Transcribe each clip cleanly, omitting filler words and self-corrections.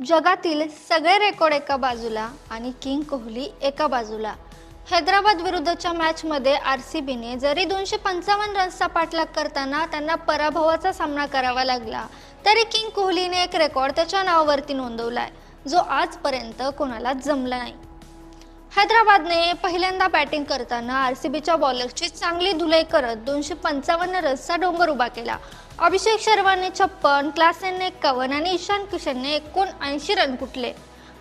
जगातील सगळे रेकॉर्ड एका बाजूला आणि किंग कोहली एका बाजूला। हैदराबाद विरुद्धच्या मॅचमध्ये आरसीबीने जरी 255 रन्सचा पाठलाग करताना त्यांना पराभवाचा सामना करावा लागला, तरी किंग कोहलीने एक रेकॉर्ड त्याच्या नावावरती नोंदवलाय, जो आजपर्यंत कोणालाच जमला नाही। हैदराबादने पहिल्यांदा बॅटिंग करताना आरसीबीच्या बॉलर्सची चांगली धुलाई करत 255 रन्सचा डोंगर उभा केला। अभिषेक शर्माने 56, क्लासेनने 51 आणि ईशान किशनने 79 रन कुटले।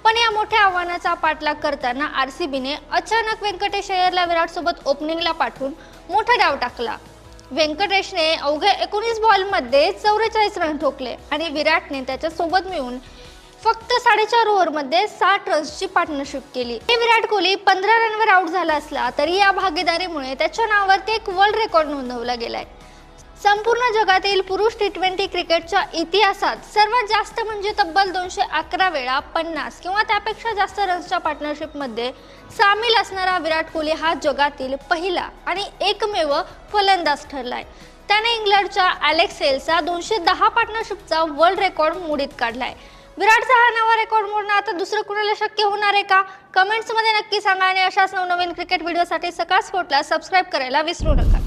पण या मोठ्या आव्हानाचा पाठलाग करताना आरसीबीने अचानक व्यंकटेश अय्यरला विराट सोबत ओपनिंगला पाठवून मोठा डाव टाकला। व्यंकटेशने अवघ्या 19 बॉलमध्ये 44 रन ठोकले आणि विराटने त्याच्या सोबत मिळून फक्त 4.5 ओव्हरमध्ये 60 रन्सची पार्टनरशिप केली। विराट कोहली 15 रनवर आउट झाला असला तरी या भागीदारीमुळे त्याच्या नावावरती एक वर्ल्ड रेकॉर्ड नोंदवला गेलाय। संपूर्ण जगातील पुरुष टी20 क्रिकेटच्या इतिहासात सर्वात जास्त म्हणजे तब्बल 211 वेळा 50 किंवा त्यापेक्षा जास्त रन्सच्या पार्टनरशिपमध्ये सामील असणारा विराट कोहली हा जगातील पहिला आणि एकमेव फलंदाज ठरलाय। त्याने इंग्लंडच्या अलेक्स हेलचा 210 पार्टनरशिपचा वर्ल्ड रेकॉर्ड मोडीत काढलाय। विराटचा हा नवा रेकॉर्ड मोडणं आता दुसरं कुणाला शक्य होणार आहे का? कमेंट्समध्ये नक्की सांगा आणि अशाच नवनवीन क्रिकेट व्हिडिओसाठी सकाळ स्पोर्टला सबस्क्राईब करायला विसरू नका।